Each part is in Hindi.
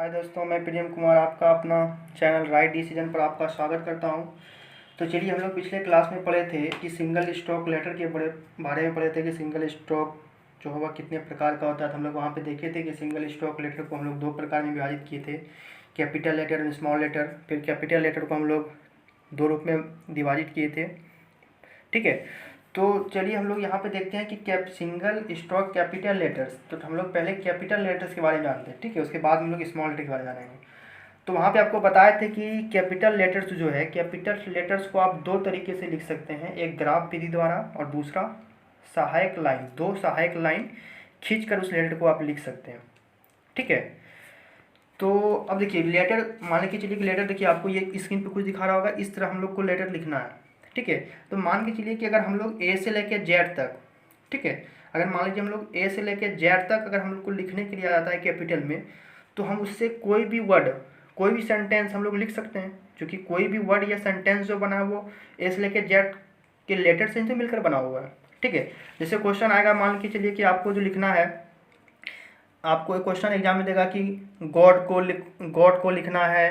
हाय दोस्तों, मैं प्रियम कुमार आपका अपना चैनल राइट डिसीजन पर आपका स्वागत करता हूं। तो चलिए, हम लोग पिछले क्लास में पढ़े थे कि सिंगल स्टॉक लेटर के बारे में पढ़े थे कि सिंगल स्टॉक जो होगा कितने प्रकार का होता है। तो हम लोग वहां पे देखे थे कि सिंगल स्टॉक लेटर को हम लोग दो प्रकार में विभाजित किए थे, कैपिटल लेटर और स्मॉल लेटर। फिर कैपिटल लेटर को हम लोग दो रूप में विभाजित किए थे, ठीक है। तो चलिए हम लोग यहाँ पे देखते हैं कि सिंगल स्टॉक कैपिटल लेटर्स। तो हम लोग पहले कैपिटल लेटर्स के बारे में जानते हैं, ठीक है। उसके बाद हम लोग स्मॉल लेटर के बारे में जानेंगे। तो वहाँ पे आपको बताए थे कि कैपिटल लेटर्स जो है, कैपिटल लेटर्स को आप दो तरीके से लिख सकते हैं, एक ग्राफ विधि द्वारा और दूसरा सहायक लाइन। दो सहायक लाइन खींच कर उस लेटर को आप लिख सकते हैं, ठीक है। तो अब देखिए, लेटर मान के चलिए कि लेटर, देखिए आपको ये स्क्रीन पे कुछ दिखा रहा होगा, इस तरह हम लोग को लेटर लिखना है, ठीक है। तो मान के चलिए कि अगर हम लोग ए से लेके जेड तक, ठीक है, अगर मान लीजिए हम लोग ए से लेके जेड तक अगर हम लोग को लिखने के लिए आ जाता है कैपिटल में, तो हम उससे कोई भी वर्ड, कोई भी सेंटेंस हम लोग लिख सकते हैं, क्योंकि कोई भी वर्ड या सेंटेंस जो बना है वो ए से लेके जेड के लेटर से ही मिलकर बना हुआ है, ठीक है। जैसे क्वेश्चन आएगा, मान के चलिए कि आपको जो लिखना है, आपको एक क्वेश्चन एग्जाम में देगा कि गॉड को लिखना है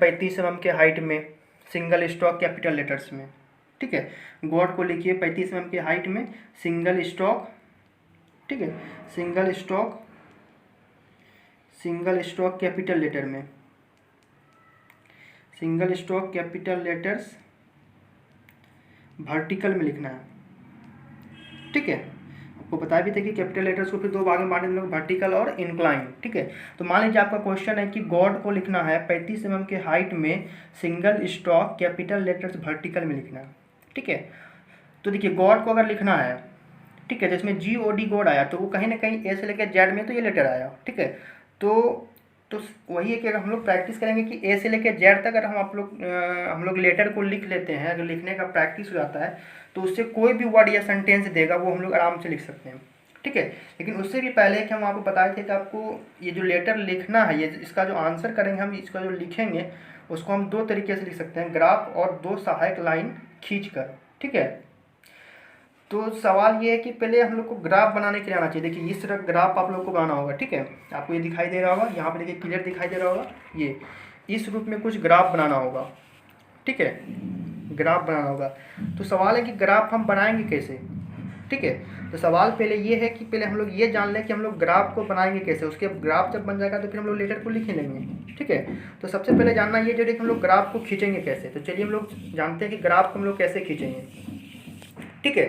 35 mm के हाइट में, सिंगल स्टॉक कैपिटल लेटर्स में, ठीक है। गॉड को लिखिए 35 mm के हाइट में, सिंगल स्टॉक, ठीक है, सिंगल स्टॉक कैपिटल लेटर में, single stock capital letters vertical में लिखना है, ठीक है। आपको बताया भी था कि कैपिटल लेटर्स को फिर दो भाग में बांटे हम लोग, वर्टिकल और इंक्लाइन, ठीक है। तो मान लीजिए आपका क्वेश्चन है कि गॉड को लिखना है 35 mm के हाइट में, single stock capital letters vertical में लिखना है, ठीक है। तो देखिए, गॉड को अगर लिखना है, ठीक है, जिसमें GOD गॉड आया, तो वो कहीं ना कहीं ए से लेकर जेड में तो ये लेटर आया, ठीक है। तो वही है कि अगर हम लोग प्रैक्टिस करेंगे कि ए से लेकर जेड तक अगर हम लोग लेटर को लिख लेते हैं, अगर लिखने का प्रैक्टिस हो जाता है, तो उससे कोई भी वर्ड या सेंटेंस देगा वो हम लोग आराम से लिख सकते हैं, ठीक है। लेकिन उससे भी पहले कि हम आपको बताए थे कि आपको ये जो लेटर लिखना है, ये इसका जो आंसर करेंगे हम, इसका जो लिखेंगे उसको हम दो तरीके से लिख सकते हैं, ग्राफ और दो सहायक लाइन खींच कर, ठीक है। तो सवाल ये है कि पहले हम लोग को ग्राफ बनाने के लिए आना चाहिए। देखिए, इस तरह ग्राफ आप लोग को बनाना होगा, ठीक है। आपको ये दिखाई दे रहा होगा, यहाँ पे देखिए क्लियर दिखाई दे रहा होगा, ये इस रूप में कुछ ग्राफ बनाना होगा, ठीक है, ग्राफ बनाना होगा। तो सवाल है कि ग्राफ हम बनाएंगे कैसे, ठीक है। तो सवाल पहले ये है कि पहले हम लोग ये जान लें कि हम लोग ग्राफ को बनाएंगे कैसे, उसके ग्राफ जब बन जाएगा तो फिर हम लोग लेटर को लिख लेंगे, ठीक है। तो सबसे पहले जानना ये जो है कि हम लोग ग्राफ को खींचेंगे कैसे। तो चलिए हम लोग जानते हैं कि ग्राफ को हम लोग कैसे खींचेंगे, ठीक है।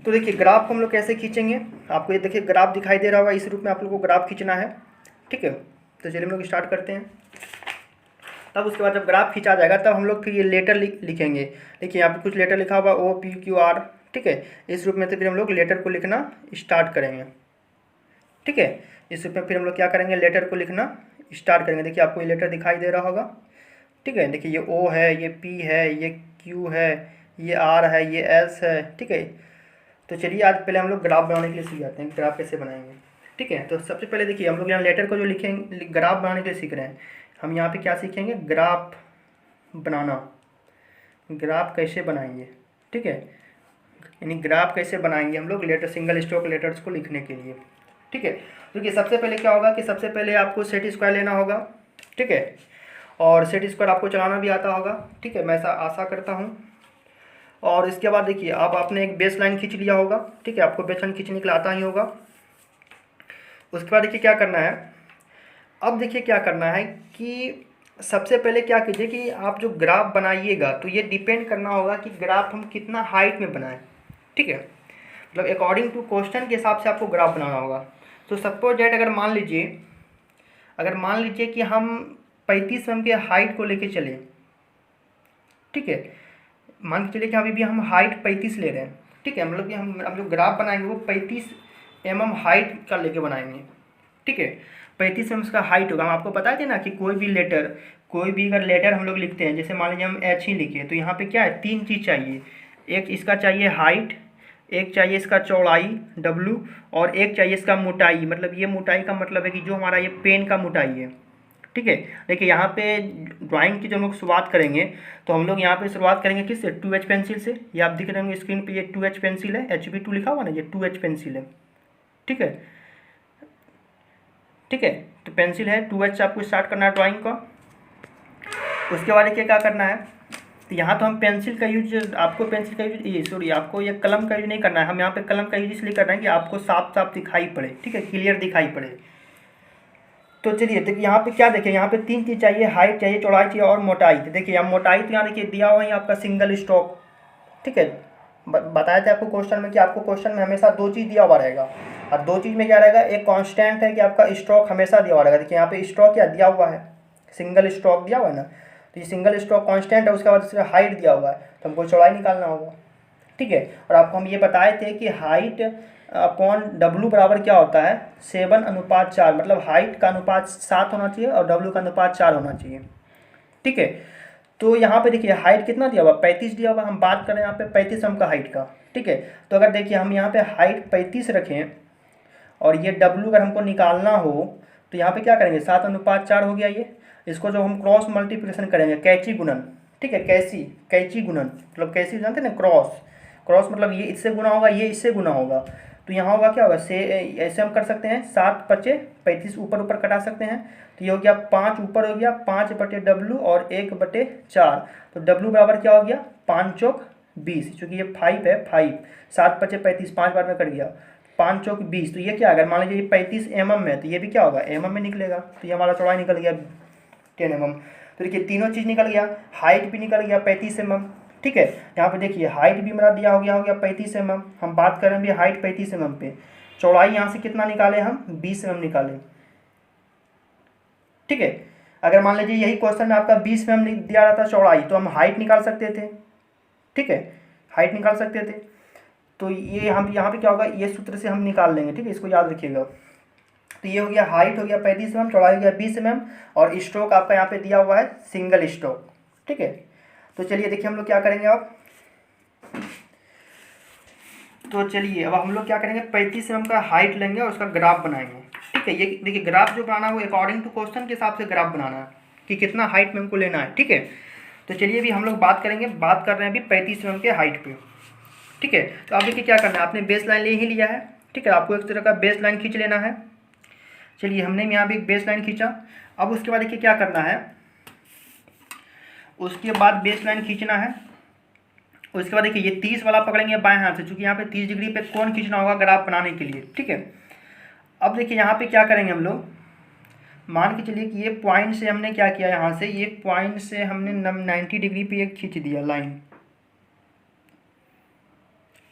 तो देखिए, ग्राफ को हम लोग कैसे खींचेंगे, आपको ये देखिए ग्राफ दिखाई दे रहा होगा, इस रूप में आप लोग को ग्राफ खींचना है, ठीक है। तो चलिए हम लोग स्टार्ट करते हैं। तब उसके बाद जब ग्राफ खींचा जाएगा तब हम लोग फिर ये लेटर लिखेंगे। देखिए यहाँ पे कुछ लेटर लिखा हुआ OPQR, ठीक है। इस रूप में तो फिर हम लोग लेटर को लिखना स्टार्ट करेंगे, ठीक है। इस रूप में फिर हम लोग क्या करेंगे, लेटर को लिखना स्टार्ट करेंगे। देखिए आपको ये लेटर दिखाई दे रहा होगा, ठीक है। देखिए ये O है, ये P है, ये Q है, ये R है, ये S है, ठीक है। तो चलिए आज पहले हम लोग ग्राफ बनाने के लिए सीख जाते हैं, ग्राफ कैसे बनाएंगे, ठीक है। तो सबसे पहले देखिए, हम लोग यहाँ लेटर को जो लिखेंगे, ग्राफ बनाने के लिए सीख रहे हैं, हम यहाँ पे क्या सीखेंगे, ग्राफ बनाना, ग्राफ कैसे बनाएंगे, ठीक है। यानी ग्राफ कैसे बनाएंगे हम लोग लेटर, सिंगल स्टॉक लेटर्स को लिखने के लिए, ठीक है। देखिए सबसे पहले क्या होगा कि सबसे पहले आपको सेट स्क्वायर लेना होगा, ठीक है। और सेट स्क्वायर आपको चलाना भी आता होगा, ठीक है, मैं ऐसा आशा करता हूँ। और इसके बाद देखिए, अब आपने एक बेस लाइन खींच लिया होगा, ठीक है, आपको बेस लाइन खींचने के लिए आता ही होगा। उसके बाद देखिए क्या करना है, अब देखिए क्या करना है कि सबसे पहले क्या कीजिए कि आप जो ग्राफ बनाइएगा तो ये डिपेंड करना होगा कि ग्राफ हम कितना हाइट में बनाएं, ठीक है। मतलब अकॉर्डिंग टू क्वेश्चन के हिसाब से आपको ग्राफ बनाना होगा। तो सपोज डेट अगर मान लीजिए कि हम 35 mm के हाइट को लेके चले, ठीक है। मान के चलिए कि अभी भी हम हाइट 35 ले रहे हैं, ठीक है। मतलब कि हम जो ग्राफ बनाएंगे वो 35 mm हाइट का लेके बनाएंगे, ठीक है। 35 mm का हाइट होगा। हम आपको बताए थे ना कि कोई भी अगर लेटर हम लोग लिखते हैं, जैसे मान लीजिए हम H ही लिखे, तो यहाँ पे क्या है, तीन चीज़ चाहिए। एक इसका चाहिए हाइट, एक चाहिए इसका चौड़ाई W, और एक चाहिए इसका मोटाई। मतलब ये मोटाई का मतलब है कि जो हमारा ये पेन का मोटाई है, ठीक है। देखिए यहाँ पे ड्राइंग की जब हम लोग शुरुआत करेंगे तो हम लोग यहाँ पे शुरुआत करेंगे किससे, 2H पेंसिल से। ये आप दिख रहे होंगे स्क्रीन पे, ये 2H पेंसिल है, HB2 लिखा हुआ ना, ये 2H पेंसिल है, ठीक है। ठीक है। तो पेंसिल है 2H से आपको स्टार्ट करना है ड्राइंग का। उसके बाद देखिए क्या करना है, तो यहाँ तो हम पेंसिल का यूज, आपको पेंसिल का यूज, ये सॉरी आपको ये कलम का यूज नहीं करना है। हम यहाँ पे कलम का यूज इसलिए कर रहे हैं कि आपको साफ साफ दिखाई पड़े, ठीक है, क्लियर दिखाई पड़े। तो चलिए देखिए यहाँ पे क्या देखें, यहाँ पे 3 चीज़ चाहिए, हाइट चाहिए, चौड़ाई चाहिए और मोटाई। तो देखिए यहाँ मोटाई तो यहाँ देखिए दिया हुआ है आपका सिंगल स्ट्रोक, ठीक है। बताया था आपको क्वेश्चन में कि आपको क्वेश्चन में हमेशा 2 चीज़ दिया हुआ रहेगा, और 2 चीज़ में क्या रहेगा, एक कांस्टेंट है कि आपका स्ट्रोक हमेशा दिया हुआ रहेगा। देखिए यहाँ पे स्ट्रोक क्या दिया हुआ है, सिंगल स्ट्रोक दिया हुआ है ना, तो ये सिंगल स्ट्रोक कांस्टेंट है। उसके बाद इसका हाइट दिया हुआ है, तो हमको चौड़ाई निकालना होगा, ठीक है। और आपको हम ये बताए थे कि हाइट अपॉन डब्लू बराबर क्या होता है, 7:4, मतलब हाइट का अनुपात 7 होना चाहिए और डब्लू का अनुपात 4 होना चाहिए, ठीक है। तो यहाँ पे देखिए हाइट कितना दिया हुआ, 35 दिया हुआ। हम बात करें यहाँ पे 35 एम का हाइट का, ठीक है। तो अगर देखिए हम यहाँ पे हाइट 35 रखें और ये डब्लू अगर हमको निकालना हो, तो यहाँ पे क्या करेंगे, 7:4 हो गया ये। इसको जो हम क्रॉस मल्टीप्लिकेशन करेंगे, कैची गुणन, ठीक है, कैची गुणन, मतलब कैची जानते हैं ना, क्रॉस मतलब ये इससे गुना होगा, ये इससे गुना होगा। तो यहाँ होगा क्या होगा, से ऐसे हम कर सकते हैं, 7×5 = 35, ऊपर ऊपर कटा सकते हैं। तो ये हो गया 5 ऊपर हो गया 5/W और 1/4। तो W बराबर क्या हो गया, 5 चौक 20, चूँकि ये 5 है, 5, 7×5 = 35, 5 बार में कट गया, 5 चौक 20। तो ये क्या, अगर मान लीजिए ये 35 mm है, तो ये भी क्या होगा, mm में निकलेगा। तो ये हमारा चौड़ाई निकल गया 10 mm। तो देखिए तीनों चीज़ निकल गया, हाइट भी निकल गया 35 mm, ठीक है। यहाँ पे देखिए हाइट भी मेरा दिया हो गया 35 mm। हम बात करें अभी हाइट 35 mm पे, चौड़ाई यहाँ से कितना निकाले हम, 20 mm निकाले, ठीक है। अगर मान लीजिए यही क्वेश्चन में आपका 20 mm दिया रहता चौड़ाई, तो हम हाइट निकाल सकते थे, ठीक है, हाइट निकाल सकते थे। तो ये हम यहाँ पे क्या होगा, ये सूत्र से हम निकाल लेंगे, ठीक है, इसको याद रखिएगा। तो ये हो गया हाइट हो गया 35 mm, चौड़ाई हो गया 20 mm, और स्ट्रोक आपका यहाँ पे दिया हुआ है सिंगल स्ट्रोक, ठीक है। तो चलिए देखिए हम लोग क्या करेंगे अब, तो चलिए अब हम लोग क्या करेंगे, 35 mm का हाइट लेंगे और उसका ग्राफ बनाएंगे, ठीक है। ये देखिए ग्राफ जो बनाना है वो अकॉर्डिंग टू क्वेश्चन के हिसाब से ग्राफ बनाना है कि कितना हाइट में हमको लेना है, ठीक है। तो चलिए अभी हम लोग बात कर रहे हैं अभी 35 mm के हाइट पे, ठीक है। तो आप देखिए क्या करना है, आपने बेस लाइन ले ही लिया है, ठीक है, आपको एक तरह का बेस लाइन खींच लेना है। चलिए हमने यहाँ भी एक बेस लाइन खींचा। अब उसके बाद देखिए क्या करना है, उसके बाद बेस लाइन खींचना है। उसके बाद देखिए ये 30 वाला पकड़ेंगे बाएं हाथ से, चूँकि यहाँ पे 30 डिग्री पे कोण खींचना होगा ग्राफ बनाने के लिए, ठीक है। अब देखिए यहाँ पे क्या करेंगे हम लोग, मान के चलिए कि ये पॉइंट से हमने क्या किया, यहाँ से ये पॉइंट से हमने 90 डिग्री पे एक खींच दिया लाइन,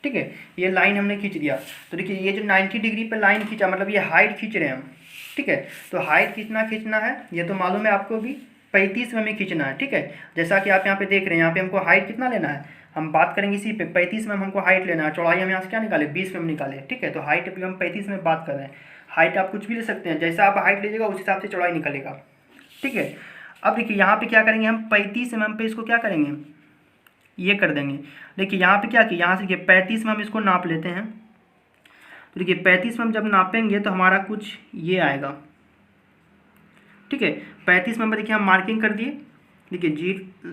ठीक है, ये लाइन हमने खींच दिया। तो देखिए ये जो 90 डिग्री पे लाइन खींचा, मतलब ये हाइट खींच रहे हैं हम, ठीक है। तो हाइट खींचना है, ये तो मालूम है आपको भी, 35 में खींचना है, ठीक है। जैसा कि आप यहाँ पे देख रहे हैं, यहाँ पे हमको हाइट कितना लेना है, हम बात करेंगे इसी पे, 35 में हमको हाइट लेना है। चौड़ाई हम यहाँ से क्या निकाले, 20 में निकाले, ठीक है। तो हाइट अभी हम 35 में बात कर रहे हैं। हाइट आप कुछ भी ले सकते हैं, जैसा आप हाइट लीजिएगा उस हिसाब से चौड़ाई निकलेगा, ठीक है। अब देखिए यहाँ पे क्या करेंगे, हम 35 mm पे इसको क्या करेंगे, ये कर देंगे। देखिए यहाँ पे क्या किया, यहाँ से देखिए 35 में हम इसको नाप लेते हैं। तो देखिए 35 में हम जब नापेंगे तो हमारा कुछ ये आएगा, ठीक है। 35 में देखिए हम मार्किंग कर दिए, देखिए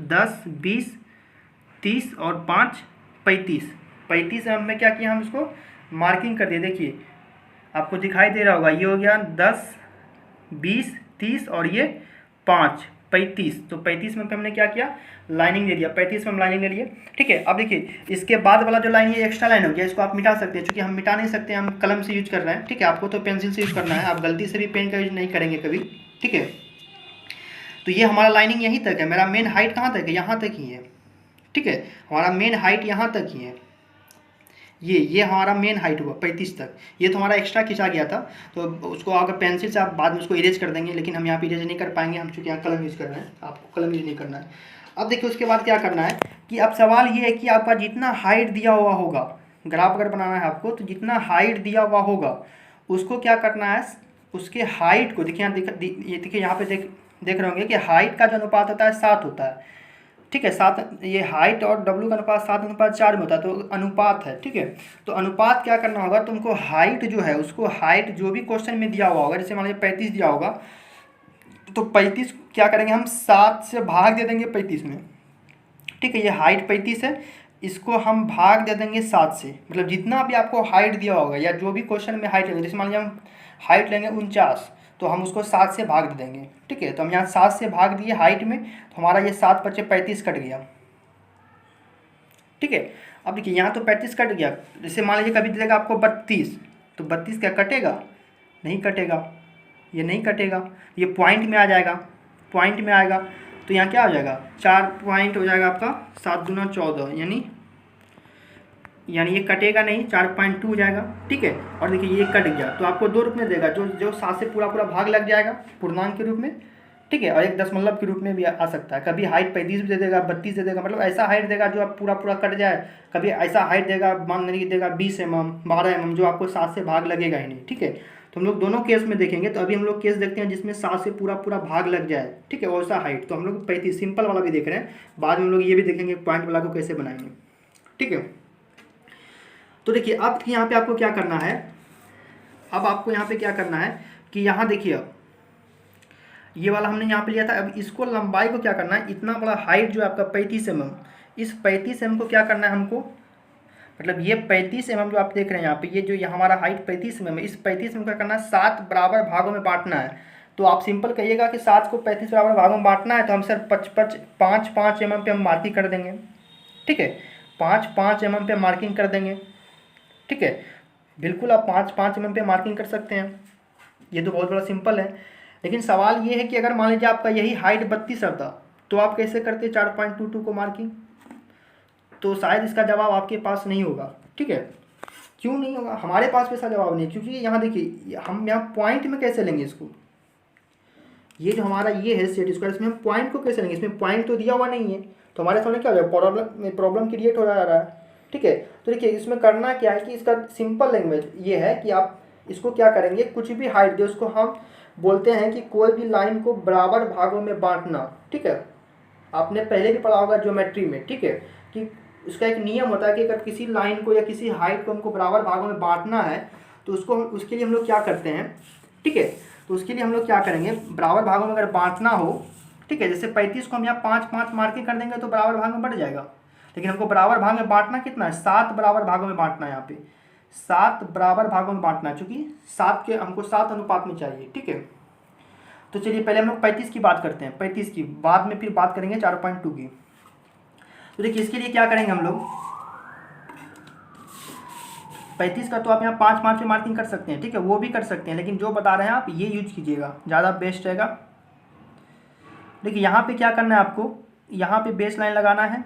10, 20, 30 और 5 35 में क्या किया, हम इसको मार्किंग कर दिए। देखिए आपको दिखाई दे रहा होगा, ये हो गया 10, 20, 30 और ये 5 35। तो 35 में हमने क्या किया, लाइनिंग दे दिया, 35 में हम लाइनिंग ले लिए, ठीक है। अब देखिए इसके बाद वाला जो लाइन, ये एक्स्ट्रा लाइन हो गया, इसको आप मिटा सकते हैं, क्योंकि हम मिटा नहीं सकते, हम कलम से यूज कर रहे हैं, ठीक है। आपको तो पेंसिल से यूज करना है, आप गलती से भी पेन का यूज नहीं करेंगे कभी, ठीक है। तो ये हमारा लाइनिंग यहीं तक है, मेरा मेन हाइट कहाँ तक है, यहाँ तक ही है, ठीक है। हमारा मेन हाइट यहाँ तक ही है, ये हमारा मेन हाइट हुआ 35 तक। ये तो हमारा एक्स्ट्रा खिंचा गया था, तो उसको अगर पेंसिल से आप बाद में उसको इरेज कर देंगे, लेकिन हम यहाँ पे इरेज नहीं कर पाएंगे, हम चूँकि यहाँ कलम यूज़ कर रहे हैं, आपको कलम यूज़ नहीं करना है। अब देखिए उसके बाद क्या करना है कि अब सवाल ये है कि आपका जितना हाइट दिया हुआ होगा, ग्राफ अगर बनाना है आपको, तो जितना हाइट दिया हुआ होगा उसको क्या करना है, उसके हाइट को देखिए यहाँ देखिए यहाँ पे देख रहे होंगे कि हाइट का जो अनुपात होता है 7 होता है, ठीक है। 7, ये हाइट और डब्लू का अनुपात 7:4 में होता है, तो अनुपात है, ठीक है। तो अनुपात क्या करना होगा, तुमको हाइट जो है उसको, हाइट जो भी क्वेश्चन में दिया हुआ होगा, जैसे मान लीजिए 35 दिया होगा, तो 35 क्या करेंगे हम, 7 से भाग दे देंगे 35 में, ठीक है। ये हाइट 35 है, इसको हम भाग दे देंगे 7 से, मतलब जितना भी आपको हाइट दिया होगा या जो भी क्वेश्चन में हाइट लेंगे, जैसे मान लीजिए हम हाइट लेंगे 49, तो हम उसको 7 से भाग दे देंगे। ठीक है, तो हम यहाँ 7 से भाग दिए हाइट में, तो हमारा ये 7 × 5 = 35 कट गया। ठीक है, अब देखिए यहाँ तो 35 कट गया। जैसे मान लीजिए कभी दे देगा आपको 32, तो 32 क्या कटेगा? नहीं कटेगा, ये नहीं कटेगा, ये पॉइंट में आ जाएगा, पॉइंट में आएगा। तो यहाँ क्या हो जाएगा? 4 पॉइंट हो जाएगा आपका 7 × 14, यानी ये कटेगा नहीं, 4.2 हो जाएगा। ठीक है, और देखिए ये कट गया, तो आपको 2 रूप में देगा, जो 7 से पूरा भाग लग जाएगा पूर्णांक के रूप में। ठीक है, और एक दशमलव के रूप में भी आ सकता है। कभी हाइट 35 भी दे देगा, 32 दे देगा, मतलब ऐसा हाइट देगा जो आप पूरा कट जाए। कभी ऐसा हाइट देगा, मान लीजिए देगा 20 mm, 12 mm, जो आपको 7 से भाग लगेगा ही नहीं। ठीक है, तो हम लोग दोनों केस में देखेंगे। तो अभी हम लोग केस देखते हैं जिसमें 7 से पूरा भाग लग जाए। ठीक है, वैसा हाइट तो हम लोग 35 सिंपल वाला भी देख रहे हैं, बाद में हम लोग ये भी देखेंगे पॉइंट वाला को कैसे बनाएंगे। ठीक है, तो देखिए अब यहाँ पे आपको क्या करना है, अब आपको यहाँ पे क्या करना है कि यहाँ देखिए, अब ये वाला हमने यहाँ पे लिया था। अब इसको लंबाई को क्या करना है, इतना बड़ा हाइट जो है आपका 35 mm, इस 35 mm को क्या करना है हमको, मतलब ये 35 mm जो आप देख रहे हैं यहाँ पे, ये जो हमारा हाइट 35 mm है, इस 35 mm का करना है 7 बराबर भागों में बांटना है। तो आप सिंपल कहिएगा कि 7 को 35 बराबर भागों में बांटना है, तो हम सर 5 mm पे हम मार्किंग कर देंगे। ठीक है, 5 mm पे मार्किंग कर देंगे। ठीक है, बिल्कुल आप 5 mm पे मार्किंग कर सकते हैं, ये तो बहुत बड़ा सिंपल है। लेकिन सवाल ये है कि अगर मान लीजिए आपका यही हाइट 32 था, तो आप कैसे करते 4.22 को मार्किंग? तो शायद इसका जवाब आपके पास नहीं होगा। ठीक है, क्यों नहीं होगा? हमारे पास वैसा जवाब नहीं, क्योंकि यहाँ देखिए हम यहाँ पॉइंट में कैसे लेंगे इसको, ये जो हमारा ये है सेट स्क्वायर, इसमें हम पॉइंट को कैसे लेंगे? इसमें पॉइंट तो दिया हुआ नहीं है, तो हमारे सामने क्या हो जाएगा, प्रॉब्लम क्रिएट हो जा रहा है। ठीक है, तो देखिए इसमें करना क्या है कि इसका सिंपल लैंग्वेज ये है कि आप इसको क्या करेंगे, कुछ भी हाइट दे उसको हम बोलते हैं कि कोई भी लाइन को बराबर भागों में बांटना। ठीक है, आपने पहले भी पढ़ा होगा ज्योमेट्री में। ठीक है, कि उसका एक नियम होता है कि अगर किसी लाइन को या किसी हाइट को हमको बराबर भागों में बांटना है, तो उसके लिए हम लोग क्या करते हैं। ठीक है, तो उसके लिए हम लोग क्या करेंगे, बराबर भागों में अगर बांटना हो, ठीक है, जैसे 35 को हम यहाँ 5 मार्किंग कर देंगे तो बराबर भाग में बढ़ जाएगा। लेकिन हमको बराबर भाग में बांटना कितना है, 7 बराबर भागों में बांटना है। यहाँ पे 7 बराबर भागों में बांटना है, चूंकि 7 के हमको 7 अनुपात में चाहिए। ठीक है, तो चलिए पहले हम लोग 35 की बात करते हैं, 35 की बाद में फिर बात करेंगे 4.2 की। तो देखिए इसके लिए क्या करेंगे हम लोग, 35 का तो आप यहाँ 5 पे मार्किंग कर सकते हैं। ठीक है, वो भी कर सकते हैं, लेकिन जो बता रहे हैं आप ये यूज कीजिएगा, ज़्यादा बेस्ट रहेगा। देखिए यहाँ पे क्या करना है आपको, यहाँ पे बेस लाइन लगाना है।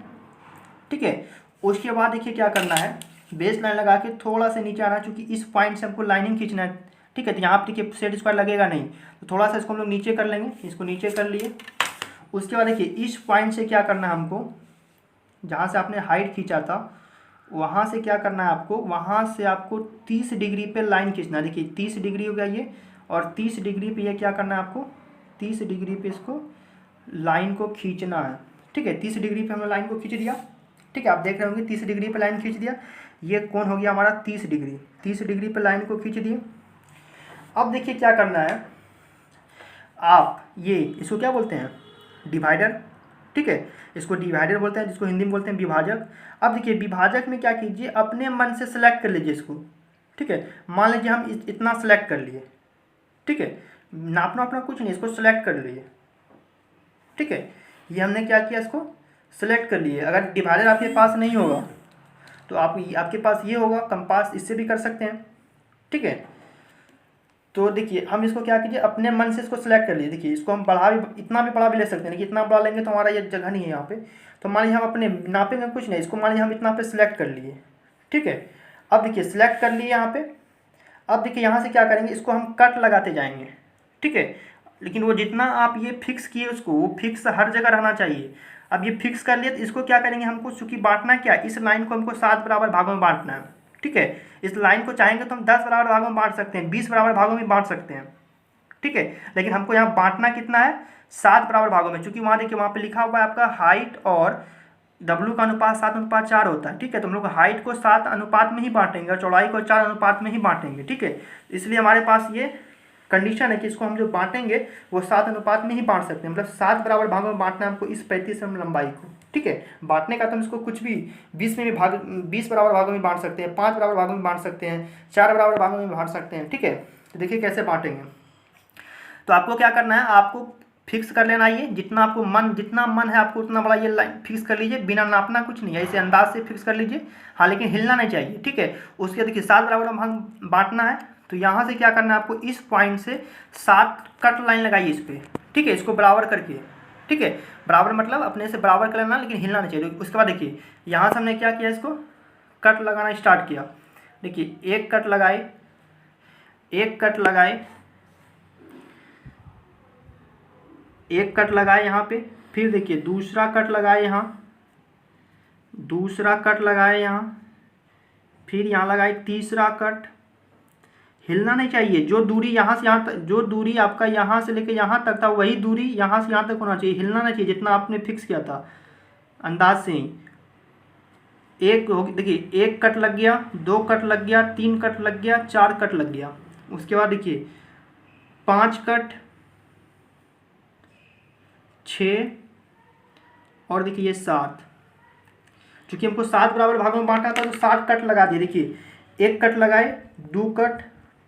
ठीक है, उसके बाद देखिए क्या करना है, बेस लाइन लगा के थोड़ा सा नीचे आना है, क्योंकि इस पॉइंट से हमको लाइनिंग खींचना है। ठीक है, तो यहाँ पे देखिए सेट स्क्वायर लगेगा नहीं, तो थोड़ा सा इसको हम लोग नीचे कर लेंगे, इसको नीचे कर लिए। उसके बाद देखिए इस पॉइंट से क्या करना है हमको, जहाँ से आपने हाइट खींचा था वहाँ से क्या करना है आपको, वहाँ से आपको 30 डिग्री पे लाइन खींचना है। देखिए 30 डिग्री हो गया ये, और 30 डिग्री पे ये क्या करना है आपको, 30 डिग्री पे इसको लाइन को खींचना है। ठीक है, 30 डिग्री पे हमने लाइन को खींच दिया। ठीक है, आप देख रहे होंगे 30 डिग्री पे लाइन खींच दिया, ये कोण हो गया हमारा 30 डिग्री। 30 डिग्री पे लाइन को खींच दिए। अब देखिए क्या करना है, आप ये इसको क्या बोलते हैं, डिवाइडर। ठीक है, इसको डिवाइडर बोलते हैं, जिसको हिंदी में बोलते हैं विभाजक। अब देखिए विभाजक में क्या कीजिए, अपने मन से सेलेक्ट कर लीजिए इसको। ठीक है, मान लीजिए हम इतना सेलेक्ट कर लिए। ठीक है, नापना अपना कुछ नहीं, इसको सेलेक्ट कर लिए। ठीक है, ये हमने क्या किया, इसको सेलेक्ट कर लिए। अगर डिवाइडर आपके पास नहीं होगा तो आपके पास ये होगा कंपास, इससे भी कर सकते हैं। ठीक है, तो देखिए हम इसको क्या कीजिए, अपने मन से इसको सेलेक्ट कर लिए। देखिए इसको हम बड़ा भी, इतना भी बड़ा भी ले सकते हैं, लेकिन इतना बड़ा लेंगे तो हमारा ये जगह नहीं है यहाँ पे। तो मान लीजिए हम अपने नापेंगे कुछ नहीं, इसको मान लीजिए हम इतना पे सिलेक्ट कर लिए। ठीक है, अब देखिए सिलेक्ट कर लिए यहाँ पे। अब देखिए यहाँ से क्या करेंगे, इसको हम कट लगाते जाएंगे। ठीक है, लेकिन वो जितना आप ये फिक्स किए उसको, वो फिक्स हर जगह रहना चाहिए। अब ये फिक्स कर लिए, तो इसको क्या करेंगे, हमको चूँकि बांटना क्या, इस लाइन को हमको 7 बराबर भागों में बांटना है। ठीक है, इस लाइन को चाहेंगे तो हम 10 बराबर भागों में बांट सकते हैं, 20 बराबर भागों में बांट सकते हैं। ठीक है, लेकिन हमको यहाँ बांटना कितना है, 7 बराबर भागों में। चूंकि वहाँ देखिए वहाँ पे लिखा हुआ है आपका हाइट और W का अनुपात 7:4 होता है। ठीक है, तो हम लोग हाइट को 7 अनुपात में ही बांटेंगे और चौड़ाई को 4 अनुपात में ही बांटेंगे। ठीक है, इसलिए हमारे पास ये कंडीशन है कि इसको हम जो बांटेंगे वो 7 अनुपात में ही बांट सकते हैं, मतलब 7 बराबर भागों में बांटना है हमको इस 35 mm लंबाई को। ठीक है, बांटने का तो हम इसको कुछ भी 20 में भी 20 बराबर भागों में बांट सकते हैं, 5 बराबर भागों में बांट सकते हैं, 4 बराबर भागों में बांट सकते हैं। ठीक है, तो देखिए कैसे बांटेंगे। तो आपको क्या करना है, आपको फिक्स कर लेना, ये जितना मन है आपको उतना बड़ा ये लाइन फिक्स कर लीजिए, बिना नापना कुछ नहीं है, ऐसे अंदाज से फिक्स कर लीजिए। हाँ लेकिन हिलना नहीं चाहिए, ठीक है। उसके देखिए 7 बराबर भाग बांटना है, तो यहाँ से क्या करना है आपको, इस पॉइंट से 7 कट लाइन लगाइए इस पर, ठीक है, इसको बराबर करके, ठीक है। बराबर मतलब अपने से बराबर कर लेना, लेकिन हिलना नहीं चाहिए। उसके बाद देखिए यहाँ से हमने क्या किया, इसको कट लगाना स्टार्ट किया। देखिए एक कट लगाए, एक कट लगाए, एक कट लगाए यहाँ पे, फिर देखिए दूसरा कट लगाए यहाँ, दूसरा कट लगाए यहाँ, फिर यहाँ लगाए तीसरा कट। हिलना नहीं चाहिए, जो दूरी यहाँ से यहाँ तक, जो दूरी आपका यहाँ से लेके यहाँ तक था वही दूरी यहाँ से यहाँ तक होना चाहिए, हिलना नहीं चाहिए, जितना आपने फिक्स किया था अंदाज से ही। एक हो, देखिए एक कट लग गया, 2 कट लग गया, 3 कट लग गया, 4 कट लग गया। उसके बाद देखिए 5 कट, 6 और देखिए ये 7, क्योंकि हमको 7 बराबर भागों में बांटा था तो 7 कट लगा दिए। देखिए एक कट लगाए, 2 कट,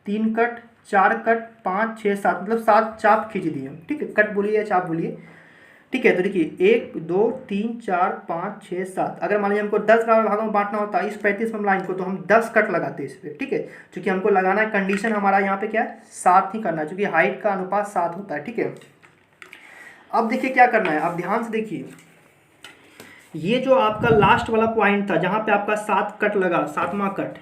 3 कट, 4 कट, 5, 6, 7, मतलब 7 चाप खींच दिए, ठीक है। कट बोलिए या चाप बोलिए, ठीक है। तो देखिए 1 2 3 4 5 6 7, अगर मान लीजिए हमको 10 बराबर भागों में बांटना होता है इस 35 में लाइन को, तो हम 10 कट लगाते इस पर, ठीक है। क्योंकि हमको लगाना है, कंडीशन हमारा यहाँ पे क्या है, 7 ही करना है, क्योंकि हाइट का अनुपात 7 होता है, ठीक है। अब देखिए क्या करना है, आप ध्यान से देखिए, ये जो आपका लास्ट वाला पॉइंट था जहाँ पे आपका 7 कट लगा, 7वां कट,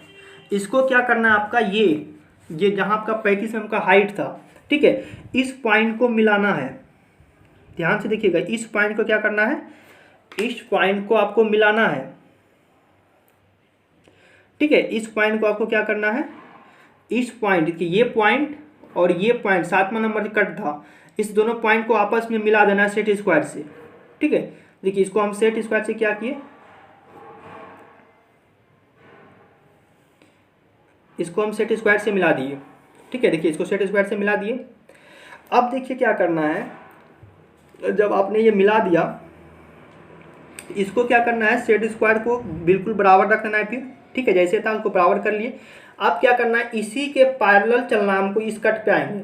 इसको क्या करना है आपका, ये जहाँ आपका 35 mm का हाइट था, ठीक है, इस पॉइंट को मिलाना है। ध्यान से देखिएगा, इस पॉइंट को क्या करना है, इस पॉइंट को आपको मिलाना है, ठीक है। इस पॉइंट को आपको क्या करना है, इस पॉइंट की, ये पॉइंट और ये पॉइंट 7वां नंबर कट था, इस दोनों पॉइंट को आपस में मिला देना है सेट स्क्वायर से, ठीक है। देखिए इसको हम सेट स्क्वायर से क्या किए, इसको हम सेट स्क्वायर से मिला दिए, ठीक है। देखिए इसको सेट स्क्वायर से मिला दिए। अब देखिए क्या करना है, जब आपने ये मिला दिया, इसको क्या करना है, सेट स्क्वायर को बिल्कुल बराबर रखना है फिर, ठीक है, जैसे था उसको बराबर कर लिए। अब क्या करना है, इसी के पैरेलल चलना है हमको, इस कट पे आएंगे,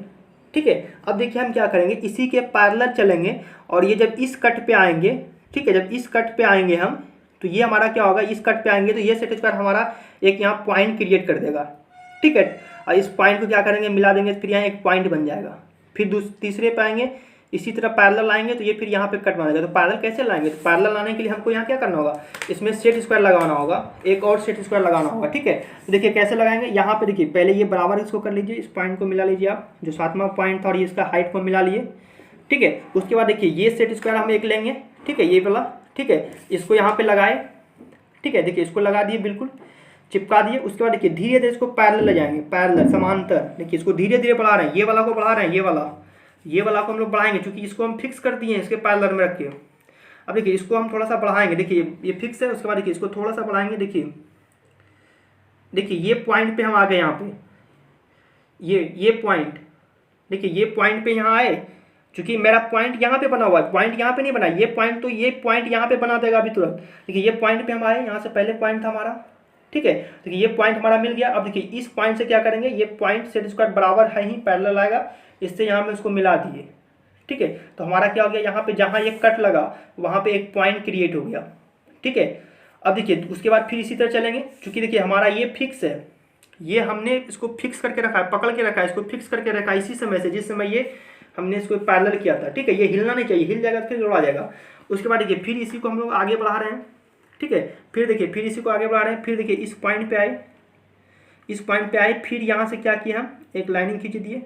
ठीक है। अब देखिए हम क्या करेंगे, इसी के पैरेलल चलेंगे, और ये जब इस कट पे आएंगे, ठीक है, जब इस कट पे आएंगे हम, तो ये हमारा क्या होगा, इस कट पे आएंगे तो ये सेट स्क्वायर हमारा एक यहाँ पॉइंट क्रिएट कर देगा, ठीक है। और इस पॉइंट को क्या करेंगे, मिला देंगे, फिर यहाँ एक पॉइंट बन जाएगा। फिर तीसरे पे आएंगे, इसी तरह पैरेलल लाएंगे तो ये फिर यहाँ पे कट बनेगा। तो पैरेलल कैसे लाएंगे, तो पैरेलल लाने के लिए हमको यहाँ क्या करना होगा, इसमें सेट स्क्वायर लगाना होगा, एक और सेट स्क्वायर लगाना होगा, ठीक है। तो देखिए कैसे लगाएंगे, यहाँ पे देखिए पहले ये बराबर इसको कर लीजिए, इस पॉइंट को मिला लीजिए आप, जो 7वां पॉइंट था, और ये इसका हाइट को मिला लिए, ठीक है। उसके बाद देखिए ये सेट स्क्वायर हम एक लेंगे, ठीक है, ये वाला, ठीक है, इसको यहाँ पे लगाए, ठीक है। देखिए इसको लगा दिए, बिल्कुल चिपका दिए। उसके बाद देखिए धीरे धीरे इसको पैरेलल ले जाएंगे, पैरेलल समांतर, देखिए इसको धीरे धीरे बढ़ा रहे हैं, ये वाला को बढ़ा रहे हैं, ये वाला को हम लोग बढ़ाएंगे, क्योंकि इसको हम फिक्स कर दिए हैं इसके पैरेलल में रख के। अब देखिए इसको हम थोड़ा सा बढ़ाएंगे, देखिए ये फिक्स है। उसके बाद देखिए इसको थोड़ा सा बढ़ाएंगे, देखिए ये पॉइंट पे हम आ गए, यहाँ पे ये पॉइंट, देखिए ये पॉइंट पे यहाँ आए, क्योंकि मेरा पॉइंट यहाँ पे बना हुआ है, पॉइंट यहाँ पे नहीं बना, ये पॉइंट तो ये पॉइंट यहाँ पे बना देगा अभी तुरंत। देखिए ये पॉइंट पे हम आए, यहाँ से पहले पॉइंट था हमारा, ठीक है। देखिए ये पॉइंट हमारा मिल गया। अब देखिए इस पॉइंट से क्या करेंगे, ये पॉइंट सेट स्क्वायर बराबर है ही, पैरेलल आएगा, इससे यहाँ में इसको मिला दिए, ठीक है। तो हमारा क्या हो गया, यहाँ पे जहाँ ये कट लगा वहाँ पे एक पॉइंट क्रिएट हो गया, ठीक है। अब देखिए उसके बाद फिर इसी तरह चलेंगे, क्योंकि देखिए हमारा ये फिक्स है, ये हमने इसको फिक्स करके रखा है, पकड़ के रखा है, इसको फिक्स करके रखा है इसी समय से, जिस समय ये हमने इसको पैरेलल किया था, ठीक है। ये हिलना नहीं चाहिए, हिल जाएगा तो फिर जोड़ा जाएगा। उसके बाद देखिए फिर इसी को हम लोग आगे बढ़ा रहे हैं, ठीक है। फिर देखिए फिर इसी को आगे बढ़ा रहे हैं, फिर देखिए इस पॉइंट पे आए, इस पॉइंट पे आए, फिर यहाँ से क्या किया, हम एक लाइनिंग खींच दिए,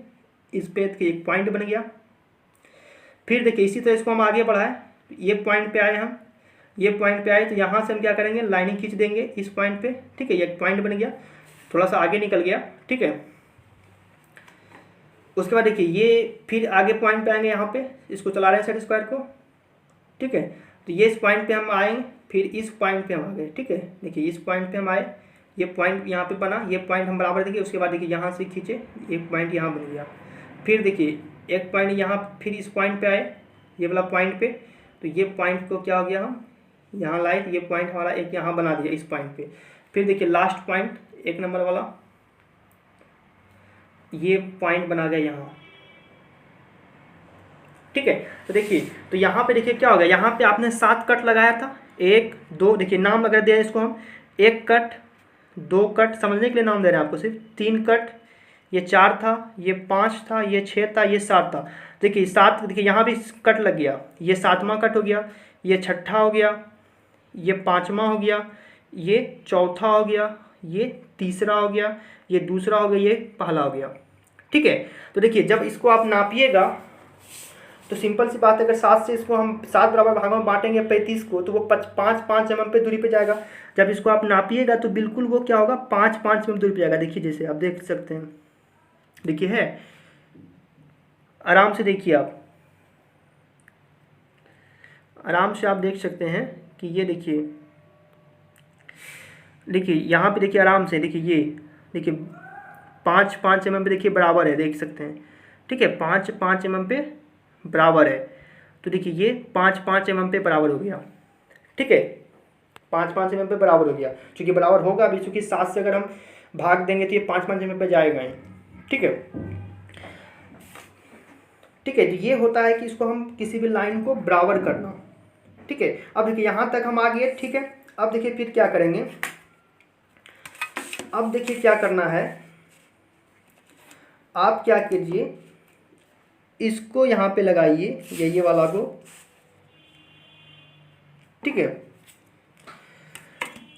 इस पे एक पॉइंट बन गया। फिर देखिए इसी तरह इसको हम आगे बढ़ाए, ये पॉइंट पे आए हम, ये पॉइंट पे आए, तो यहाँ से हम क्या करेंगे, लाइनिंग खींच देंगे इस पॉइंट पे, ठीक है। ये पॉइंट बन गया, थोड़ा सा आगे निकल गया, ठीक है। उसके बाद देखिए ये फिर आगे पॉइंट पे आएंगे, यहाँ पे इसको चला रहे हैं सेट स्क्वायर को, ठीक है। तो ये इस पॉइंट पे हम आएंगे, फिर इस पॉइंट पे हम आ गए, ठीक है। देखिए इस पॉइंट पे हम आए, ये पॉइंट यहाँ पे बना, ये पॉइंट हम बराबर देखिए। उसके बाद देखिए यहाँ से खींचे, एक पॉइंट यहाँ बन गया, फिर देखिए एक पॉइंट यहाँ, फिर इस पॉइंट पे आए, ये वाला पॉइंट पे, तो ये पॉइंट को क्या हो गया, हम यहाँ लाए, ये पॉइंट हमारा एक यहाँ बना दिया इस पॉइंट पे। फिर देखिए लास्ट पॉइंट 1 नंबर वाला, ये पॉइंट बना गया यहाँ, ठीक है। तो देखिए, तो यहाँ पे देखिए क्या हो गया, यहाँ पे आपने 7 कट लगाया था, 1 2, देखिए नाम अगर दिया इसको हम 1 कट 2 कट, समझने के लिए नाम दे रहे हैं आपको सिर्फ, 3 कट, ये 4 था, ये 5 था, ये 6 था, ये 7 था। देखिए 7, देखिए यहाँ भी कट लग गया, ये 7वां कट हो गया, ये 6ठा हो गया, ये 5वां हो गया, ये 4था हो गया, ये 3रा हो गया, ये 2रा हो गया, ये पहला हो गया। ठीक है। तो देखिए जब इसको आप नापिएगा तो सिंपल सी बात है, अगर 7 से इसको हम 7 बराबर भागों में बांटेंगे 35 को, तो वो 5 mm पे दूरी पे जाएगा। जब इसको आप नापिएगा तो बिल्कुल वो क्या होगा, 5 mm दूरी पे जाएगा। देखिए जैसे आप देख सकते हैं, देखिए है, आराम से देखिए, आप आराम से आप देख सकते हैं कि ये देखिए, देखिए यहाँ पे देखिए आराम से, देखिए ये देखिए 5 mm पे देखिए बराबर है, देख सकते हैं। ठीक है, 5 mm पे बराबर है। तो देखिए ये 5 mm पे बराबर हो गया। ठीक है, 5 mm पे बराबर हो गया, चूँकि बराबर होगा अभी, चूँकि 7 से अगर हम भाग देंगे तो ये 5 mm पे जाएगा ही। ठीक है, ठीक है। तो ये होता है कि इसको हम किसी भी लाइन को बराबर करना। ठीक है, अब देखिए यहाँ तक हम आ गए। ठीक है, अब देखिए फिर क्या करेंगे, अब देखिए क्या करना है, आप क्या कीजिए, इसको यहाँ पे लगाइए, ये वाला को। ठीक है,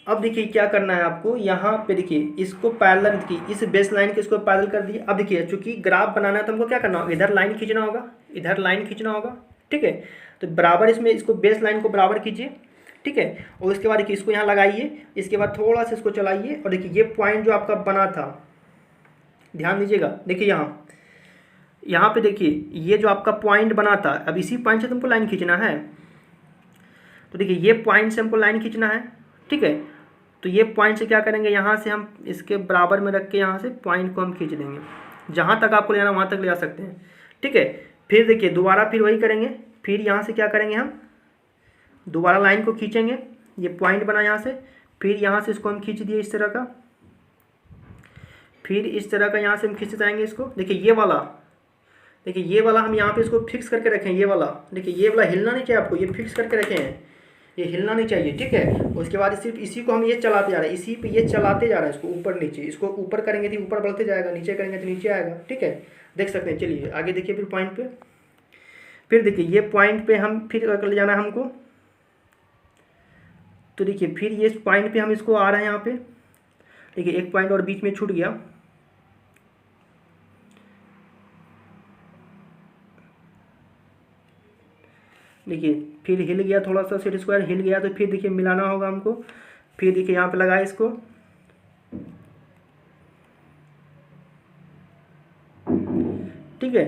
अब देखिए क्या करना है आपको, यहाँ पे देखिए इसको पैरेलल की, इस बेस लाइन के इसको पैरेलल कर दिए। अब देखिए चूंकि ग्राफ बनाना है तो हमको क्या करना होगा, इधर लाइन खींचना होगा, इधर लाइन खींचना होगा। ठीक है, तो बराबर इसमें इसको बेस लाइन को बराबर कीजिए। ठीक है, और इसके बाद देखिए इसको यहाँ लगाइए, इसके बाद थोड़ा सा इसको चलाइए, और देखिए ये पॉइंट जो आपका बना था, ध्यान दीजिएगा, देखिए यहाँ पे देखिए ये जो आपका पॉइंट बना था, अब इसी पॉइंट से तुमको लाइन खींचना है। तो देखिए ये पॉइंट से हमको लाइन खींचना है। ठीक है, तो ये पॉइंट से क्या करेंगे, यहाँ से हम इसके बराबर में रख के यहाँ से पॉइंट को हम खींच देंगे, जहाँ तक आपको ले जाना वहाँ तक ले जा सकते हैं। ठीक है, फिर देखिए दोबारा फिर वही करेंगे, फिर यहाँ से क्या करेंगे, हम दोबारा लाइन को खींचेंगे, ये पॉइंट बना यहाँ से, फिर यहाँ से इसको हम खींच दिए इस तरह का, फिर इस तरह का यहाँ से हम खींचते जाएंगे इसको। देखिए ये वाला, देखिए ये वाला हम यहाँ पे इसको फिक्स करके रखें, ये वाला देखिए, ये वाला हिलना नहीं चाहिए आपको, ये फिक्स करके रखे हैं, ये हिलना नहीं चाहिए। ठीक है, उसके बाद सिर्फ इसी को हम ये चलाते जा रहे हैं, इसी पे ये चलाते जा रहा है, इसको ऊपर नीचे, इसको ऊपर करेंगे तो ऊपर बढ़ते जाएगा, नीचे करेंगे तो नीचे आएगा। ठीक है, देख सकते हैं। चलिए आगे देखिए, फिर पॉइंट पे, फिर देखिए ये पॉइंट पे हम फिर ले जाना है हमको। तो देखिए फिर ये पॉइंट पे हम इसको आ रहे हैं यहाँ पे, देखिए एक पॉइंट और बीच में छूट गया। देखिए फिर हिल गया, थोड़ा सा सेट स्क्वायर हिल गया, तो फिर देखिए मिलाना होगा हमको, फिर देखिए यहाँ पे लगाए इसको। ठीक है,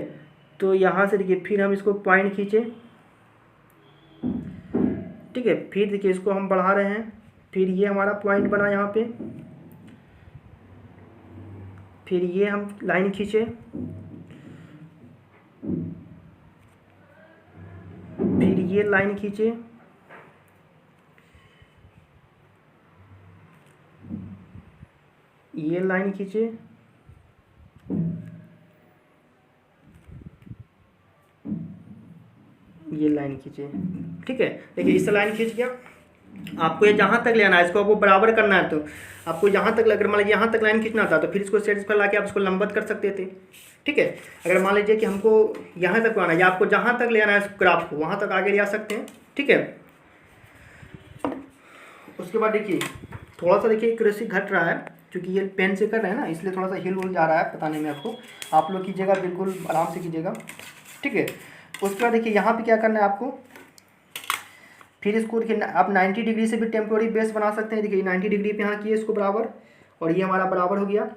तो यहाँ से देखिए फिर हम इसको पॉइंट खींचे। ठीक है, फिर देखिए इसको हम बढ़ा रहे हैं, फिर ये हमारा पॉइंट बना यहाँ पे, फिर ये हम लाइन खींचे, फिर ये लाइन खींचे, ये लाइन खींचे, ये लाइन खींचे। ठीक है, देखिए इस लाइन खींच गया, आपको ये जहाँ तक ले आना है, इसको आपको बराबर करना है, तो आपको यहाँ तक, अगर मान लीजिए यहाँ तक लाइन खींचना था तो फिर इसको सेट पर ला के आप इसको लंबवत कर सकते थे। ठीक है, अगर मान लीजिए कि हमको यहाँ तक आना है, या आपको जहाँ तक ले आना है इस ग्राफ को, वहाँ तक आगे ले आ सकते हैं। ठीक है, उसके बाद देखिए थोड़ा सा देखिए एक्यूरेसी घट रहा है, क्योंकि ये पेन से कर रहे हैं ना, इसलिए थोड़ा सा हिल हुल जा रहा है बताने में आपको, आप लोग कीजिएगा बिल्कुल आराम से कीजिएगा। ठीक है, उसके बाद देखिए यहाँ पे क्या करना है आपको, फिर इसको देखिए आप 90 डिग्री से भी टेम्पोरी बेस बना सकते हैं। देखिए 90 डिग्री पे यहाँ किए इसको बराबर, और ये हमारा बराबर हो गया।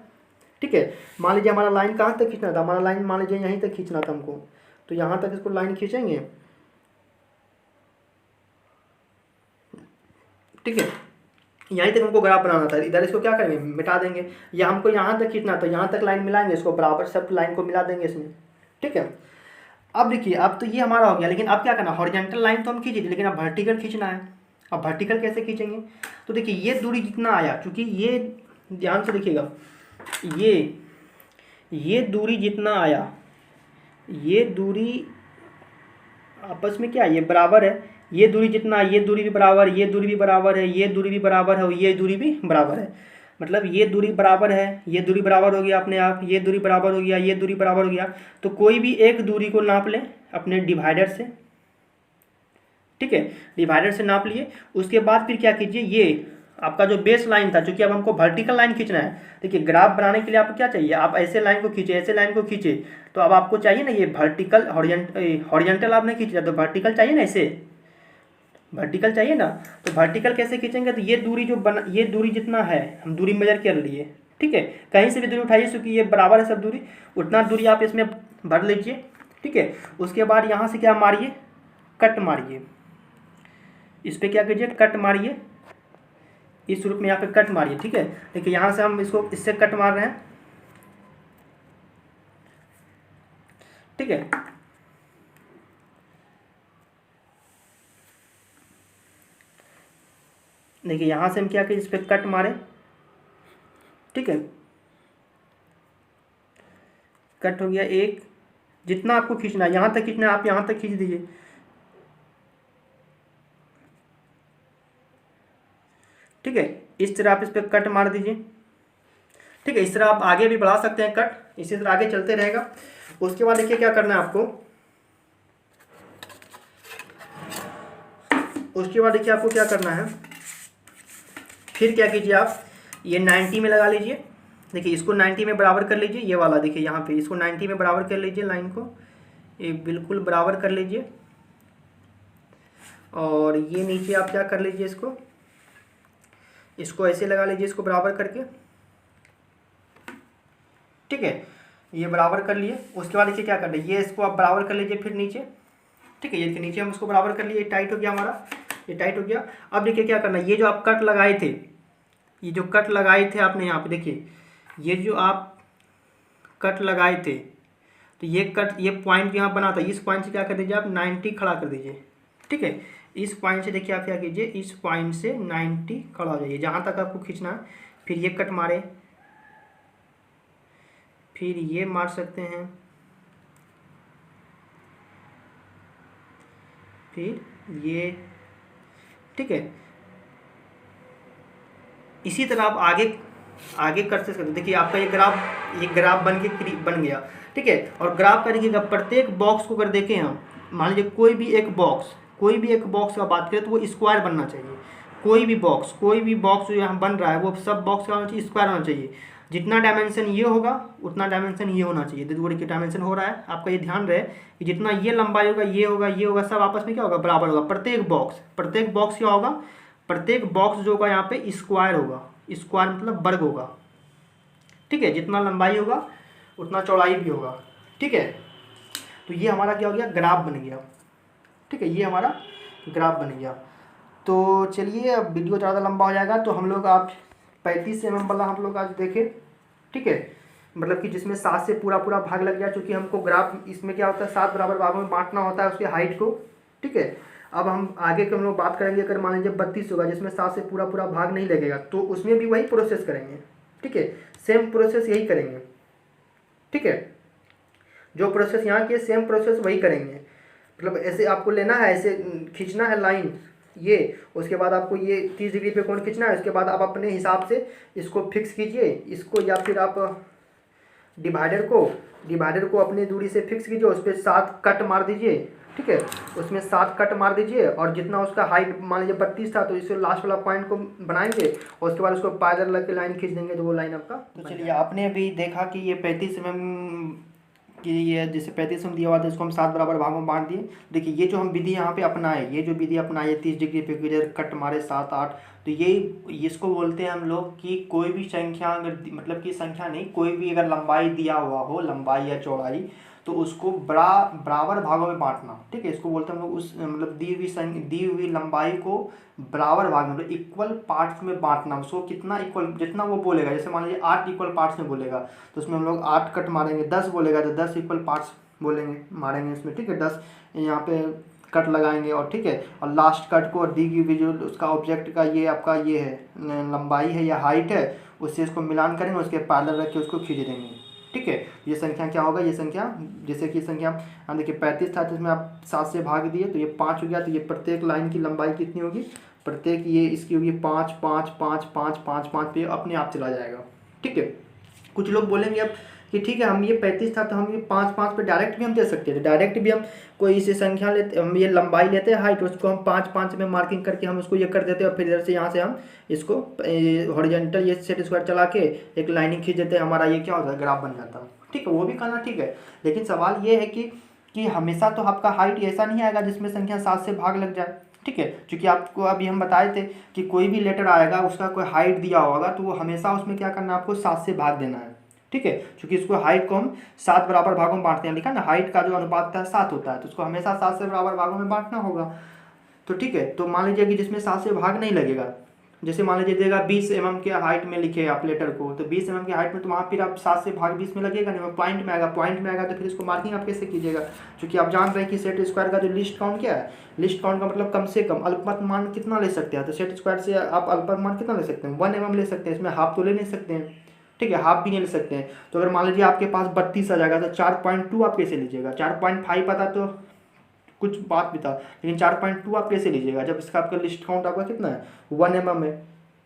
ठीक है, मान लीजिए हमारा लाइन कहाँ तक खींचना था, हमारा लाइन मान लीजिए यहीं तक खींचना था हमको, तो यहाँ तक इसको लाइन खींचेंगे। ठीक है, यहीं तक हमको ग्राफ बनाना था, इधर इसको क्या करेंगे, मिटा देंगे, या हमको यहाँ तक खींचना, तो यहाँ तक लाइन मिलाएंगे, इसको बराबर सब लाइन को मिला देंगे इसमें। ठीक है, अब देखिए अब तो ये हमारा हो गया, लेकिन अब क्या करना, हॉरिजॉन्टल लाइन तो हम खींचे थे, लेकिन अब वर्टिकल खींचना है। अब वर्टिकल कैसे खींचेंगे, तो देखिए ये दूरी जितना आया, क्योंकि ये ध्यान से देखिएगा, ये दूरी जितना आया, ये दूरी आपस में क्या है, ये बराबर है, ये दूरी जितना, ये दूरी भी बराबर, ये दूरी भी बराबर है, ये दूरी भी बराबर है और ये दूरी भी बराबर है। मतलब ये दूरी बराबर है, ये दूरी बराबर हो गया अपने आप, ये दूरी बराबर हो गया, ये दूरी बराबर हो गया। तो कोई भी एक दूरी को नाप लें अपने डिवाइडर से, ठीक है, डिवाइडर से नाप लिए। उसके बाद फिर क्या कीजिए, ये आपका जो बेस लाइन था, चूंकि अब हमको वर्टिकल लाइन खींचना है, देखिए ग्राफ बनाने के लिए आपको क्या चाहिए, आप ऐसे लाइन को खींचे, ऐसे लाइन को खींचे, तो अब आपको चाहिए ना ये वर्टिकल, हॉरिजॉन्टल आपने खींचा तो वर्टिकल चाहिए ना, ऐसे वर्टिकल चाहिए ना। तो वर्टिकल कैसे खींचेंगे, तो ये दूरी जो बना, ये दूरी जितना है हम दूरी मेजर कर लिए, ठीक है, कहीं से भी दूरी उठाइए, क्योंकि ये बराबर है सब दूरी, उतना दूरी आप इसमें भर लीजिए, ठीक है। उसके बाद यहाँ से क्या मारिए, कट मारिए, इस पर क्या कीजिए, कट मारिए, इस रूप में यहाँ पे कट मारिए, ठीक है। देखिए यहाँ से हम इसको इससे कट मार रहे हैं, ठीक है। देखिए यहाँ से हम क्या कीजिए, इस पर कट मारे, ठीक है, कट हो गया एक, जितना आपको खींचना है यहाँ तक खींचना है आप यहाँ तक खींच दीजिए, ठीक है। इस तरह आप इस पर कट मार दीजिए, ठीक है। इस तरह आप आगे भी बढ़ा सकते हैं कट, इसी तरह आगे चलते रहेगा। उसके बाद देखिए क्या करना है आपको, उसके बाद देखिए आपको क्या करना है, फिर क्या कीजिए आप ये 90 में लगा लीजिए, देखिए इसको 90 में बराबर कर लीजिए, ये वाला देखिए यहाँ पे इसको 90 में बराबर कर लीजिए, लाइन को ये बिल्कुल बराबर कर लीजिए। और ये नीचे आप क्या कर लीजिए, इसको ऐसे लगा लीजिए, इसको बराबर करके, ठीक है, ये बराबर कर लिए। उसके बाद देखिए क्या कर रहे, ये इसको आप बराबर कर लीजिए फिर नीचे, ठीक है, ये देखिए नीचे हम इसको बराबर कर लिए, ये टाइट हो गया हमारा, ये टाइट हो गया। अब देखिए क्या करना है, ये जो आप कट लगाए थे, ये जो कट लगाए थे आपने यहाँ पे देखिए, ये जो आप कट लगाए थे, तो ये कट, ये पॉइंट यहाँ बना था, इस पॉइंट से क्या कर दीजिए आप 90 खड़ा कर दीजिए, ठीक है। इस पॉइंट से देखिए आप क्या कीजिए, इस पॉइंट से 90 खड़ा हो जाइए जहाँ तक आपको खींचना है। फिर ये कट मारे, फिर ये मार सकते हैं, फिर ये, ठीक है। इसी तरह आप आगे आगे कर सकते हैं। देखिए आपका ये ग्राफ बन गया, ठीक है। और ग्राफ का देखिएगा प्रत्येक बॉक्स को अगर देखें हम, मान लीजिए कोई भी एक बॉक्स का बात करें तो वो स्क्वायर बनना चाहिए। कोई भी बॉक्स जो यहाँ बन रहा है वो सब बॉक्स का होना चाहिए, स्क्वायर होना चाहिए। जितना डायमेंशन ये होगा उतना डायमेंशन ये होना चाहिए। देखो की डायमेंशन हो रहा है, आपका ये ध्यान रहे कि जितना ये लंबाई होगा, ये होगा, सब आपस में क्या होगा, बराबर होगा। प्रत्येक बॉक्स क्या होगा, प्रत्येक बॉक्स जो होगा यहाँ पे स्क्वायर होगा, स्क्वायर मतलब वर्ग होगा, ठीक है। जितना लंबाई होगा उतना चौड़ाई भी होगा, ठीक है। तो ये हमारा क्या हो गया, ग्राफ बन गया, ठीक है, ये हमारा ग्राफ बन गया। तो चलिए अब वीडियो ज़्यादा लंबा हो जाएगा, तो हम लोग आप 35 mm वाला हम लोग आज देखें, ठीक है। मतलब कि जिसमें 7 से पूरा भाग लग गया, क्योंकि हमको ग्राफ इसमें क्या होता है 7 बराबर भागों में बांटना होता है उसकी हाइट को, ठीक है। अब हम आगे के हम लोग बात करेंगे, अगर मान लीजिए 32 होगा जिसमें 7 से पूरा भाग नहीं लगेगा, तो उसमें भी वही प्रोसेस करेंगे, ठीक है, सेम प्रोसेस यही करेंगे, ठीक है। जो प्रोसेस यहाँ की सेम प्रोसेस वही करेंगे। मतलब ऐसे आपको लेना है, ऐसे खींचना है लाइन ये, उसके बाद आपको ये 30 डिग्री पे कोण खींचना है। उसके बाद आप अपने हिसाब से इसको फिक्स कीजिए, इसको, या फिर आप डिवाइडर को अपने दूरी से फिक्स कीजिए, उस पर 7 कट मार दीजिए, ठीक है, उसमें 7 कट मार दीजिए। और जितना उसका हाइट मान लीजिए 32 था, तो इसे लास्ट वाला पॉइंट को बनाएंगे और उसके बाद उसको पैदल लग के लाइन खींच देंगे, तो वो लाइन आपका। तो चलिए आपने अभी देखा कि ये 35 mm कि ये जैसे 35 में दिया हुआ था, इसको हम 7 बराबर भागों में बांट दिए। देखिए ये जो हम विधि यहाँ पे अपनाए, ये जो विधि अपनाए 30 डिग्री पे किधर कट मारे 7 8, तो ये इसको बोलते हैं हम लोग कि कोई भी संख्या अगर, मतलब कि संख्या नहीं, कोई भी अगर लंबाई दिया हुआ हो, लंबाई या चौड़ाई, तो उसको बराबर भागों में बांटना, ठीक है। इसको बोलते हैं हम लोग उस मतलब दी हुई लंबाई को बराबर भाग में, मतलब इक्वल पार्ट्स में बांटना। उसको कितना इक्वल, जितना वो बोलेगा, जैसे मान लीजिए 8 इक्वल पार्ट्स में बोलेगा तो उसमें हम लोग 8 कट मारेंगे। 10 बोलेगा तो 10 इक्वल पार्ट्स मारेंगे इसमें, ठीक है। 10 यहाँ पे कट लगाएंगे, और ठीक है, और लास्ट कट को दी गई जो उसका ऑब्जेक्ट का ये आपका ये है लंबाई है या हाइट है, उससे इसको मिलान करेंगे, उसके पैरेलल रख के उसको खींच देंगे, ठीक है। ये संख्या क्या होगा, ये संख्या जैसे कि संख्या हम देखिए 35 था, जिसमें आप 7 से भाग दिए तो ये 5 हो गया। तो ये प्रत्येक लाइन की लंबाई कितनी होगी, प्रत्येक ये इसकी होगी 5 5 5 5 5 5 पे अपने आप चला जाएगा। ठीक है, कुछ लोग बोलेंगे अब कि ठीक है हम ये 35 था तो हम ये 5 5 पे डायरेक्ट भी हम दे सकते थे, डायरेक्ट भी हम कोई इसे संख्या लेते, हम ये लंबाई लेते हैं हाइट, उसको हम 5 5 में मार्किंग करके हम उसको ये कर देते हैं और फिर इधर से यहाँ से हम इसको हॉरिजॉन्टल ये सेट स्क्वायर चला के एक लाइनिंग खींच देते हैं, हमारा ये क्या होता है, ग्राफ बन जाता है। ठीक है, वो भी करना ठीक है, लेकिन सवाल ये है कि हमेशा तो आपका हाइट ऐसा नहीं आएगा जिसमें संख्या 7 से भाग लग जाए। ठीक है, क्योंकि आपको अभी हम बताए थे कि कोई भी लेटर आएगा उसका कोई हाइट दिया होगा तो वो हमेशा उसमें क्या करना है, आपको 7 से भाग देना है। ठीक है, क्योंकि इसको हाइट को हम 7 बराबर भागों में बांटते हैं, लिखा ना हाइट का जो अनुपात है 7 होता है, तो उसको हमेशा 7 से बराबर भागों में बांटना होगा। तो ठीक है, तो मान लीजिए कि जिसमें 7 से भाग नहीं लगेगा, जैसे मान लीजिए देगा 20 mm के हाइट में लिखे आप लेटर को, तो 20 mm के हाइट में तो वहाँ फिर आप 7 से भाग 20 में लगेगा नहीं, वो पॉइंट में आएगा, पॉइंट में आएगा तो फिर इसको मार्किंग आप कैसे कीजिएगा, क्योंकि आप जान रहे हैं कि सेट स्क्वायर का जो लिस्ट काउंट क्या है, लिस्ट काउंट का मतलब कम से कम अल्पमत मान कितना ले सकते हैं, तो सेट स्क्वायर से आप अल्पमत मान कितना ले सकते हैं, 1 mm ले सकते हैं, इसमें हाफ तो ले नहीं सकते हैं। ठीक है, हाफ भी नहीं ले सकते हैं। तो अगर मान लीजिए आपके पास 32 आ जाएगा तो 4.2 आप कैसे लीजिएगा, 4.5 पता तो कुछ बात भी था, लेकिन 4.2 आप कैसे लीजिएगा जब इसका आपका लिस्ट काउंट आपका कितना है, 1 mm है।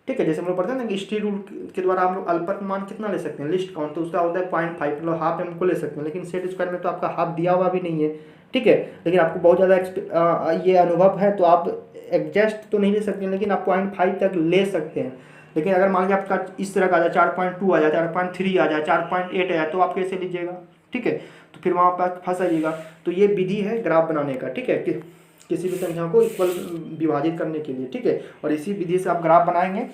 ठीक है, जैसे हम लोग पढ़ते हैं ना कि स्टील रूल के द्वारा हम लोग अल्पमत मान कितना ले सकते हैं, लिस्ट काउंट, तो उसका होता है 0.5, मतलब हाफ एम को ले सकते हैं, लेकिन सेट स्क्वायर में तो आपका हाफ दिया हुआ भी नहीं है। ठीक है, लेकिन आपको बहुत ज़्यादा ये अनुभव है तो आप एग्जैक्ट तो नहीं ले सकते, लेकिन आप 0.5 तक ले सकते हैं। लेकिन अगर मान लीजिए आपका इस तरह का आ जाए, 4.2 आ जाए, 4.3 आ जाए, 4.8 आ जाए, तो आप कैसे लीजिएगा। ठीक है, तो फिर वहाँ पर फंस जाइएगा। तो ये विधि है ग्राफ बनाने का। ठीक है, किसी भी संख्या को इक्वल विभाजित करने के लिए। ठीक है, और इसी विधि से आप ग्राफ बनाएंगे,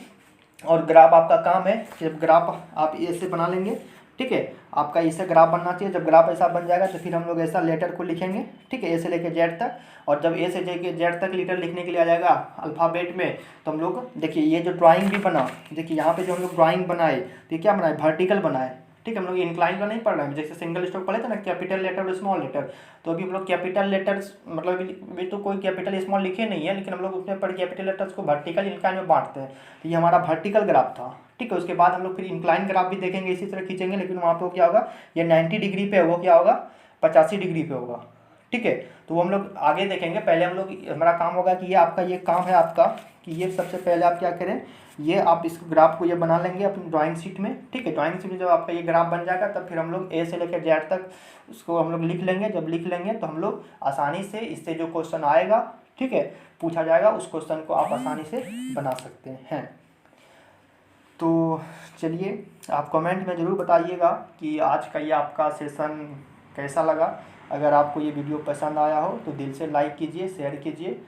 और ग्राफ आपका काम है, जब ग्राफ आप ऐसे बना लेंगे, ठीक है, आपका ऐसा ग्राफ बनना चाहिए। जब ग्राफ ऐसा बन जाएगा तो फिर हम लोग ऐसा लेटर को लिखेंगे। ठीक है, ए से लेकर जेड तक, और जब ए से लेकर जेड तक लेटर लिखने के लिए आ जाएगा अल्फ़ाबेट में, तो हम लोग देखिए ये जो ड्राइंग भी बना, देखिए यहाँ पे जो हम लोग ड्राइंग बनाए तो ये क्या बनाए, वर्टिकल बनाए। ठीक है, हम लोग इंक्लाइन का नहीं पढ़ रहे हैं, जैसे सिंगल स्ट्रोक पढ़े थे ना, कैपिटल लेटर और स्मॉल लेटर, तो अभी हम लोग कैपिटल लेटर्स मतलब अभी तो कोई कैपिटल स्मॉल लिखे नहीं है, लेकिन हम लोग उसमें पर कैपिटल लेटर्स को वर्टिकल इंक्लाइन में बांटते हैं। तो ये हमारा वर्टिकल ग्राफ था। ठीक है, उसके बाद हम लोग फिर इंक्लाइन ग्राफ भी देखेंगे, इसी तरह खींचेंगे, लेकिन वहाँ पे क्या होगा, ये 90 डिग्री पे, वो क्या होगा 85 डिग्री पे होगा। ठीक है, तो वो हम लोग आगे देखेंगे। पहले हम लोग, हमारा काम होगा कि ये आपका ये काम है आपका कि ये सबसे पहले आप क्या करें, ये आप इस ग्राफ को ये बना लेंगे अपनी ड्राइंग शीट में। ठीक है, ड्राइंग शीट में जब आपका ये ग्राफ बन जाएगा तब फिर हम लोग ए से लेकर जेड तक उसको हम लोग लिख लेंगे। जब लिख लेंगे तो हम लोग आसानी से इससे जो क्वेश्चन आएगा, ठीक है, पूछा जाएगा, उस क्वेश्चन को आप आसानी से बना सकते हैं। तो चलिए, आप कमेंट में ज़रूर बताइएगा कि आज का ये आपका सेशन कैसा लगा। अगर आपको ये वीडियो पसंद आया हो तो दिल से लाइक कीजिए, शेयर कीजिए।